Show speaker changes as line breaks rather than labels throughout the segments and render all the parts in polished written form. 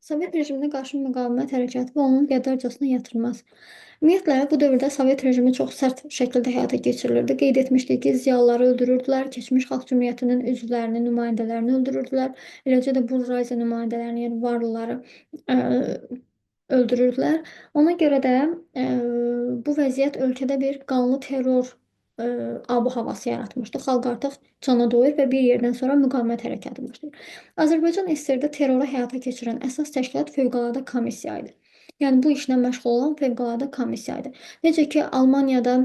Sovet rejiminə qarşı müqavimət hərəkatı və onun qəddarcasına yatırılması. Ümumiyyətlə, bu dövrdə Sovet rejimi çox sərt şəkildə həyata keçirilirdi. Qeyd etmişdik ki, ziyalıları öldürürdülər, keçmiş xalq cümhuriyyətinin üzvlərini, nümayəndələrini öldürürdülər. Eləcə də burjuaziya nümayəndələrini, yəni varlıları ə, öldürürdülər. Ona görə də ə, bu vəziyyət ölkədə bir qanlı terror ab-havası yaratmışdı. Xalq artıq cana doyur və bir yerdən sonra müqavimət hərəkatı başlayır. Azərbaycan SSR-də terroru həyata keçirən əsas təşkilat Fövqəladə Komissiya idi. Yəni bu işlə məşğul olan Fövqəladə Komissiya idi. Necə ki Almaniyada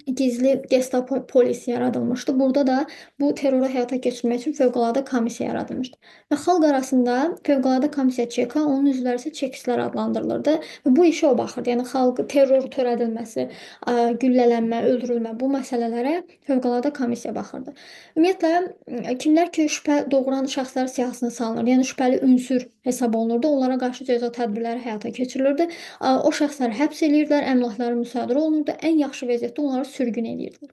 gizli Gestapo polisi yaradılmışdı. Burada da bu terroru həyata keçirmək üçün fövqəladə komissiya yaradılmışdı. Və xalq arasında fövqəladə komissiya ÇK, onun üzvləri isə çekistlər adlandırılırdı və bu işə o baxırdı. Yəni xalq terror törədilməsi, güllələnmə, öldürülmə bu məsələlərə fövqəladə komissiya baxırdı. Ümumiyyətlə kimlər ki şübhə doğuran şəxslər siyahısına salınır, yəni şübhəli ünsür hesab olunurdu, onlara qarşı cəza tədbirləri həyata keçirilirdi. O şəxsləri həbs edirdilər, əmlakları müsadirə olunurdu. Ən yaxşı vəziyyətdə onları sürgün edirdilər.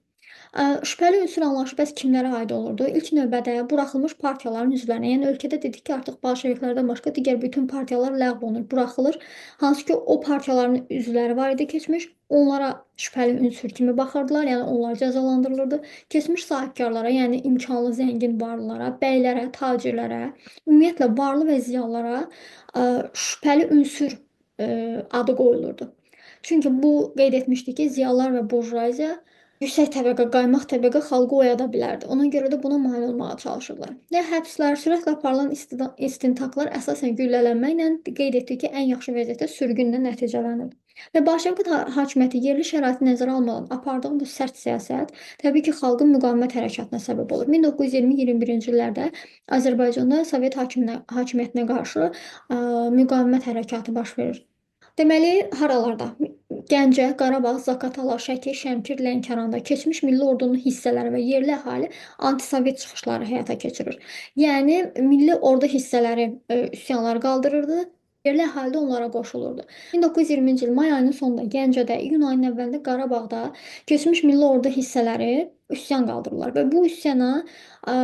Şübhəli ünsur anlayışı bəs kimlərə aid olurdu? İlk növbədə buraxılmış partiyaların üzvlərinə, yəni ölkədə dedik ki, artıq bolşeviklərdən başqa digər bütün partiyalar ləğv olunur, buraxılır. Hansı ki, o partiyaların üzvləri var idi keçmiş, onlara şübhəli ünsur kimi baxırdılar, yəni onlar cəzalandırılırdı. Keçmiş sahibkarlara, yəni imkanlı zəngin varlılara, bəylərə, tacirlərə, ümumiyyətlə varlı və ziyalılara şübhəli ünsur adı qoyulurdu. Çünki bu qeyd etmişdik ki, ziyalılar və burjuaziya yüksək təbəqə, qaymaq təbəqə xalqı oyada bilərdi. Ona görə də buna mane olmağa çalışırlar. Və həbslər, sürətlə aparılan istintaqlar əsasən güllələnməklə qeyd etdik ki, ən yaxşı vəziyyətdə sürgünlə nəticələnirdi. Və Bolşevik hakimiyyəti yerli şəraiti nəzərə almadan apardığı bu sərt siyasət təbii ki, xalqın müqavimət hərəkatına səbəb olur. 1920-21-ci illərdə Azərbaycanda Sovet hakimiyyətinə qarşı müqavimət hərəkatı baş verir. Deməli, haralarda? Gəncə, Qarabağ, Zaqatala, Şəki, Şəmkir, Lənkəranda keçmiş milli ordunun hissələri və yerli əhali antisovet çıxışları həyata keçirir. Yəni milli ordu hissələri üsyanları qaldırırdı, yerli əhali də onlara qoşulurdu. 1920-ci il may ayının sonunda Gəncədə, iyun ayının əvvəlində Qarabağda keçmiş milli ordu hissələri üsyan qaldırırlar və bu üsyana ə,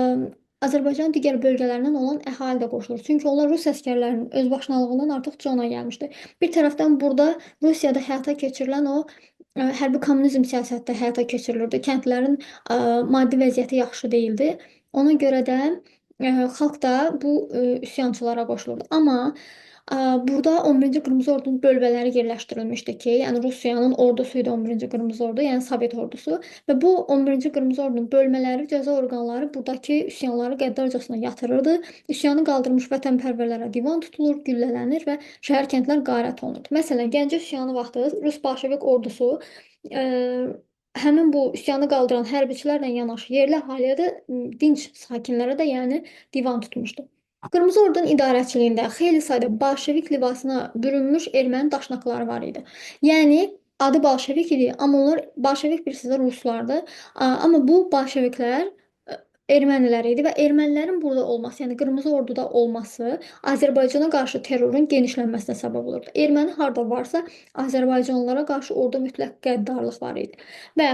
Azərbaycanın digər bölgələrindən olan əhali də qoşulur. Çünki onlar rus əsgərlərinin özbaşınalığından artıq cana gəlmişdi. Bir tərəfdən burada Rusiyada həyata keçirilən o hərbi kommunizm siyasəti həyata keçirilirdi. Kəndlərin maddi vəziyyəti yaxşı deyildi. Ona görə də xalq da bu üsyançılara qoşulurdu. Amma burada 11-ci Qırmızı Ordunun bölmələri yerləşdirilmişdi ki, yəni Rusiyanın ordusu idi 11-ci Qırmızı Ordu, yəni Sovet ordusu və bu 11-ci Qırmızı Ordunun bölmələri, cəza orqanları buradakı üsyanları qəddarcasına yatırırdı. Üsyanı qaldırmış vətənpərvərlərə divan tutulur, güllələnir və şəhər kəndlər qarət olunurdu. Məsələn, Gəncə üsyanı vaxtı Rus bolşevik ordusu həmin bu üsyanı qaldıran hərbiçilərlə yanaşı yerli əhaliyə də dinc sakinlərə də yəni divan tutmuşdu. Qırmızı Ordunun idarəçiliyində xeyli sayda bolşevik libasına bürünmüş erməni daşnaqları var idi. Yəni adı bolşevik idi, amma onlar bolşevik bilirsiniz ruslardı. Amma bu bolşeviklər ermənilər idi və ermənilərin burada olması, yəni Qırmızı Orduda olması Azərbaycana qarşı terrorun genişlənməsinə səbəb olurdu. Erməni harda varsa, Azərbaycanlılara qarşı orada mütləq qəddarlıq var idi. Və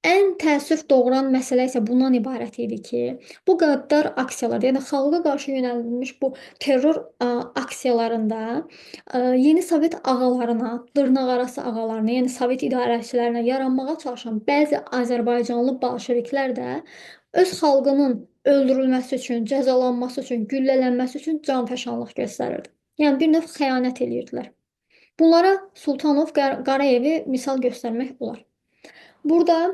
ən təəssüf doğuran məsələ isə bundan ibarət idi ki, bu qəddar aksiyalar, yəni xalqa qarşı yönəldilmiş bu terror aksiyalarında yeni Sovet ağalarına, dırnaqarası ağalarına, yəni Sovet idarəçilərinə yaranmağa çalışan bəzi Azərbaycanlı bolşeviklər də öz xalqının öldürülməsi üçün, cəzalanması üçün, güllələnməsi üçün canfəşanlıq göstərirdi. Yəni bir növ xəyanət edirdilər. Bunlara Sultanov, Qarayevi misal göstərmək olar. Burada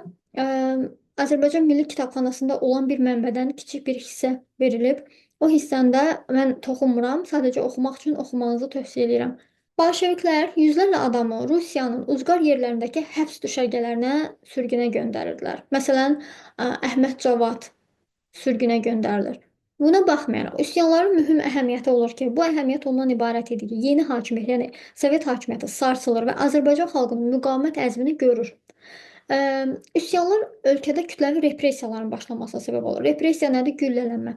Azərbaycan Milli Kitabxanasında olan bir mənbədən kiçik bir hissə verilib. O hissəndə mən toxunmuram, sadəcə oxumaq üçün oxumanızı tövsiyə edirəm. Bolşeviklər yüzlərlə adamı Rusiyanın ucqar yerlərindəki həbs düşərgələrinə sürgünə göndərirdilər. Məsələn, Əhməd Cavad sürgünə göndərilir. Buna baxmayaraq, üsyanların mühüm əhəmiyyəti olur ki, bu əhəmiyyət ondan ibarət idi ki, yeni hakimiyyət, yəni Sovet hakimiyyəti sarsılır və Azərbaycan xalqının müqavimət əzmini görür. Üsyanlar ölkədə kütləvi repressiyaların başlamasına səbəb olur. Repressiya nədir? Güllələnmə.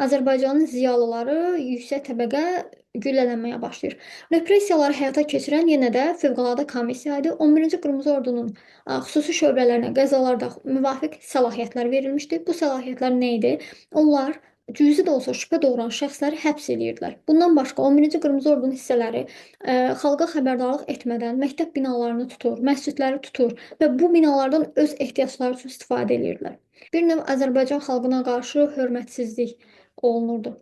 Azərbaycanın ziyalıları, yüksək təbəqə güllələnməyə başlayır. Repressiyaları həyata keçirən yenə də fövqəladə komissiya idi. 11-ci Qırmızı Ordunun xüsusi şöbələrinə qəzalarda müvafiq səlahiyyətlər verilmişdi. Bu səlahiyyətlər nə idi? Onlar cüzi də olsa şübhə doğuran şəxsləri həbs eləyirdilər. Bundan başqa 11-ci Qırmızı Ordunun hissələri xalqa xəbərdarlıq etmədən məktəb binalarını tutur, məscidləri tutur və bu binalardan öz ehtiyacları üçün istifadə eləyirdilər. Bir növ Azərbaycan xalqına qarşı hörmətsizlik olunurdu.